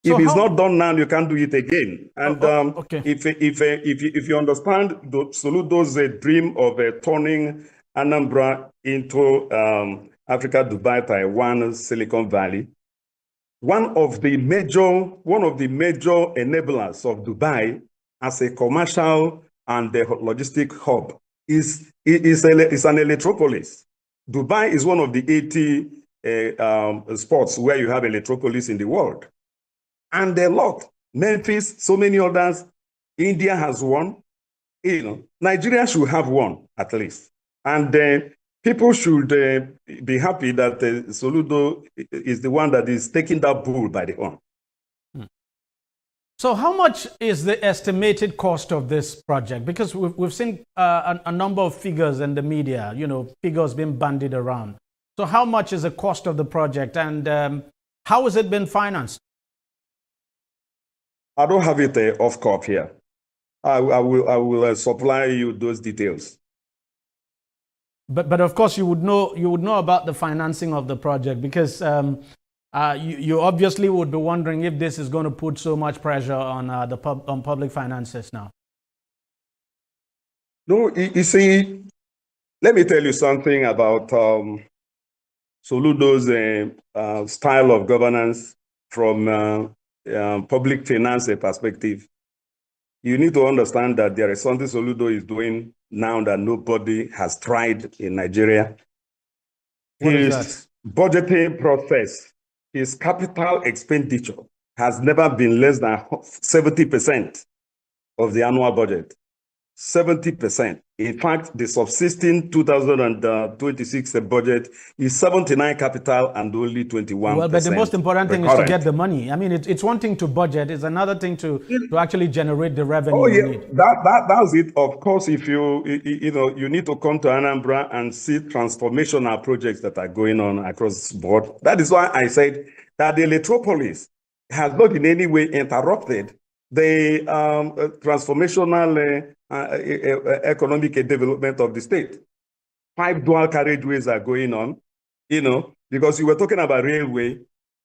So if it's not done now, you can't do it again. And okay. if you understand Soludo's dream of turning Anambra into Africa, Dubai, Taiwan, Silicon Valley, one of the major enablers of Dubai as a commercial and the logistic hub is an Electropolis. Dubai is one of the 80 spots where you have Electropolis in the world. And a lot. Memphis, so many others. India has one. Nigeria should have one at least. And people should be happy that Soludo is the one that is taking that bull by the horn. So how much is the estimated cost of this project? Because we've seen a number of figures in the media, figures being bandied around. So how much is the cost of the project, and how has it been financed? I don't have it off cuff here. I will supply you those details. But of course you would know about the financing of the project, because you obviously would be wondering if this is going to put so much pressure on on public finances now. No, you see, let me tell you something about Soludo's style of governance from public finance perspective. You need to understand that there is something Soludo is doing now that nobody has tried in Nigeria. His budgeting process, his capital expenditure has never been less than 70% of the annual budget. 70%. In fact, the subsisting 2026 budget is 79 capital and only 21%. Well, but the most important thing is to get the money. I mean, it's one thing to budget; it's another thing to actually generate the revenue. Oh yeah, you need. That's it. Of course, if you need to come to Anambra and see transformational projects that are going on across the board. That is why I said that the Electropolis has not in any way interrupted the transformational economic development of the state. 5 dual carriageways are going on, because you were talking about railway,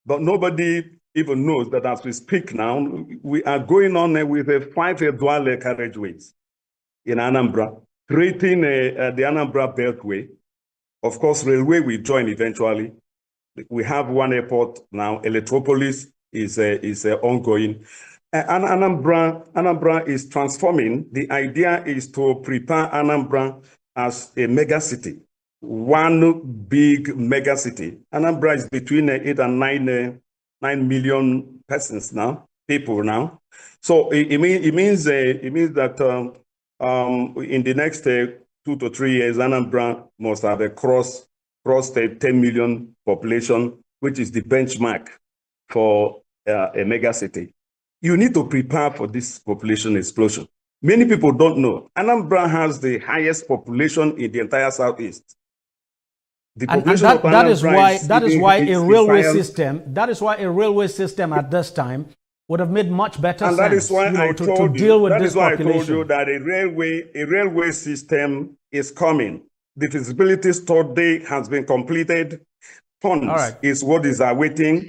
but nobody even knows that as we speak now, we are going on with 5 dual carriageways in Anambra, creating the Anambra Beltway. Of course, railway will join eventually. We have one airport now. Electropolis is ongoing. And Anambra is transforming. The idea is to prepare Anambra as a mega city, one big mega city. Anambra is between 8 and 9 million persons now, people now. So it means that in the next 2 to 3 years, Anambra must have crossed a 10 million population, which is the benchmark for a mega city. You need to prepare for this population explosion. Many people don't know. Anambra has the highest population in the entire Southeast. The population of Anambra that is why a railway system at this time would have made much better sense. That is why I told you that a railway system is coming. The feasibility study has been completed. Funds is what is awaiting.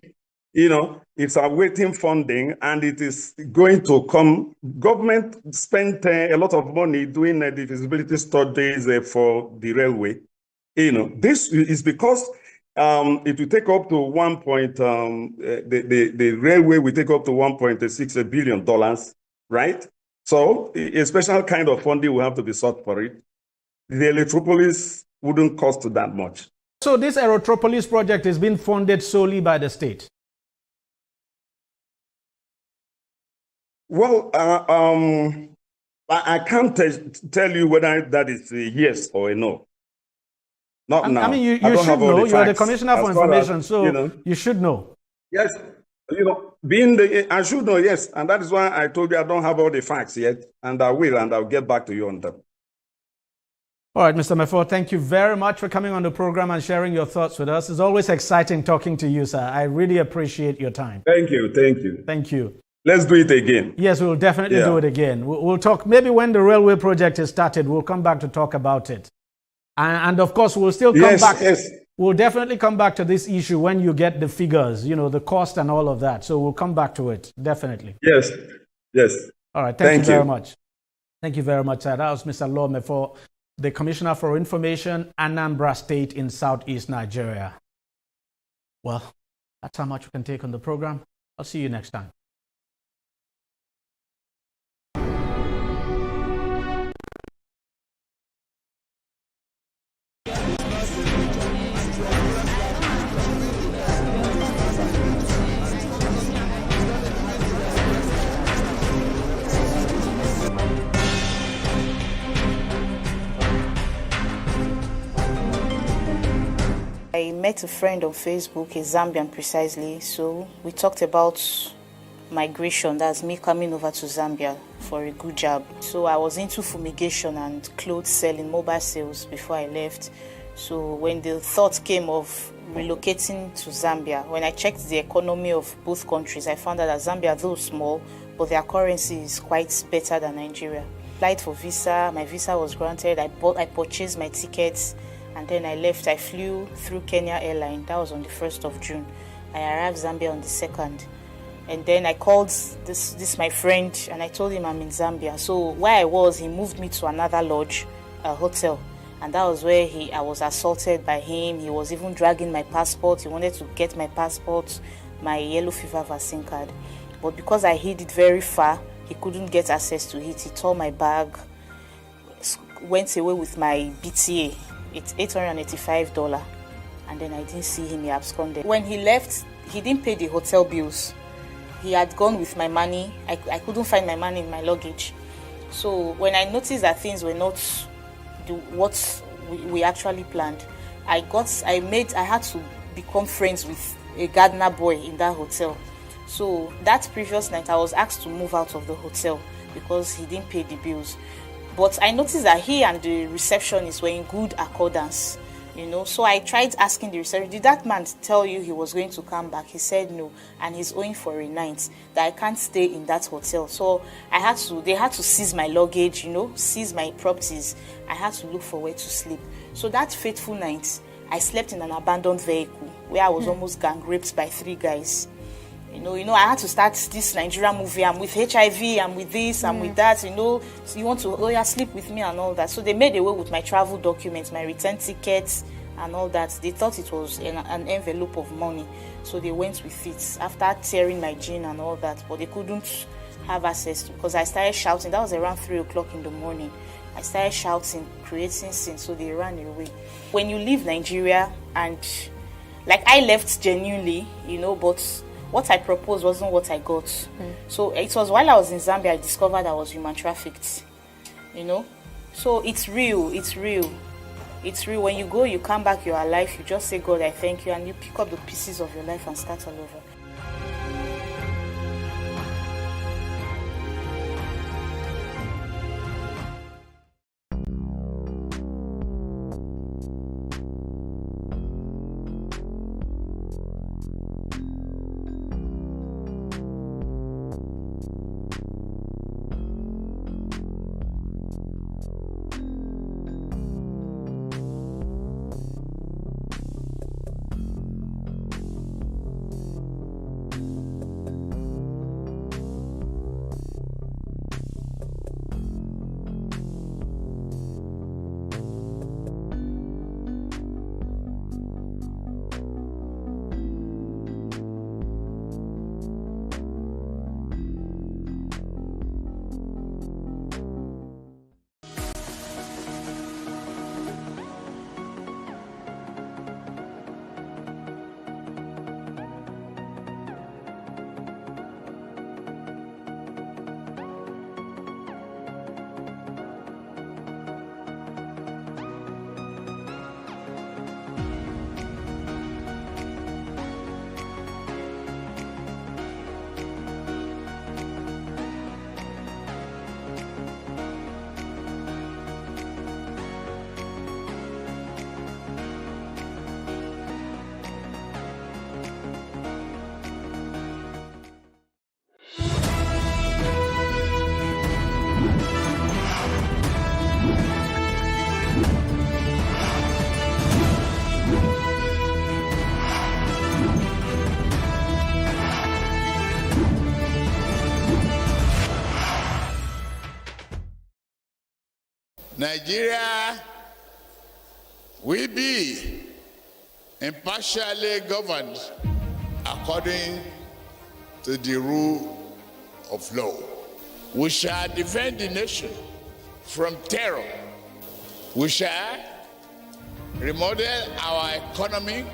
It's awaiting funding, and it is going to come. Government spent a lot of money doing the feasibility studies for the railway. This is because it will take up to the railway will take up to $1.6 billion, right? So a special kind of funding will have to be sought for it. The Electropolis wouldn't cost that much. So this Electropolis project is being funded solely by the state? Well, I can't tell you whether that is a yes or a no. Not now. I mean, you should know. You are the Commissioner for Information, so you should know. Yes, I should know, yes. And that is why I told you I don't have all the facts yet, and I will, and I'll get back to you on them. All right, Mr. Mefo, thank you very much for coming on the program and sharing your thoughts with us. It's always exciting talking to you, sir. I really appreciate your time. Thank you. Thank you. Let's do it again. Yes, we'll definitely do it again. We'll talk, maybe when the railway project is started, we'll come back to talk about it. And of course, we'll still come back. Yes. We'll definitely come back to this issue when you get the figures, the cost and all of that. So we'll come back to it, definitely. Yes. All right, thank you very much. Thank you very much, sir. That was Mr. Law Mefo, the Commissioner for Information, Anambra State in Southeast Nigeria. Well, that's how much we can take on the program. I'll see you next time. I met a friend on Facebook, a Zambian precisely, so we talked about migration, that's me coming over to Zambia for a good job. So I was into fumigation and clothes selling, mobile sales before I left. So when the thought came of relocating to Zambia, when I checked the economy of both countries, I found out that Zambia, though small, but their currency is quite better than Nigeria. Applied for visa, my visa was granted, I purchased my tickets, and then I left. I flew through Kenya Airline. That was on the 1st of June. I arrived Zambia on the 2nd. And then I called this my friend, and I told him I'm in Zambia. So where I was, he moved me to another lodge, a hotel. And that was where I was assaulted by him. He was even dragging my passport. He wanted to get my passport, my yellow fever vaccine card. But because I hid it very far, he couldn't get access to it. He tore my bag, went away with my BTA. It's $885. And then I didn't see him, he absconded. When he left, he didn't pay the hotel bills. He had gone with my money. I couldn't find my money in my luggage. So when I noticed that things were not what we actually planned, I had to become friends with a gardener boy in that hotel. So that previous night I was asked to move out of the hotel because he didn't pay the bills. But I noticed that he and the receptionist were in good accordance, So I tried asking the receptionist, did that man tell you he was going to come back? He said no, and he's owing for a night, that I can't stay in that hotel. So they had to seize my luggage, seize my properties. I had to look for where to sleep. So that fateful night, I slept in an abandoned vehicle where I was almost gang raped by 3 guys. I had to start this Nigerian movie. I'm with HIV, I'm with this, I'm with that, So you want to, sleep with me and all that. So they made away with my travel documents, my return tickets and all that. They thought it was an envelope of money. So they went with it after tearing my jean and all that. But they couldn't have access to, because I started shouting. That was around 3 o'clock in the morning. I started shouting, creating scenes, so they ran away. When you leave Nigeria, and I left genuinely, but what I proposed wasn't what I got. So it was while I was in Zambia I discovered I was human trafficked. So it's real. When you go, you come back, you're alive, you just say, God, I thank you, and you pick up the pieces of your life and start all over. Nigeria will be impartially governed according to the rule of law. We shall defend the nation from terror. We shall remodel our economy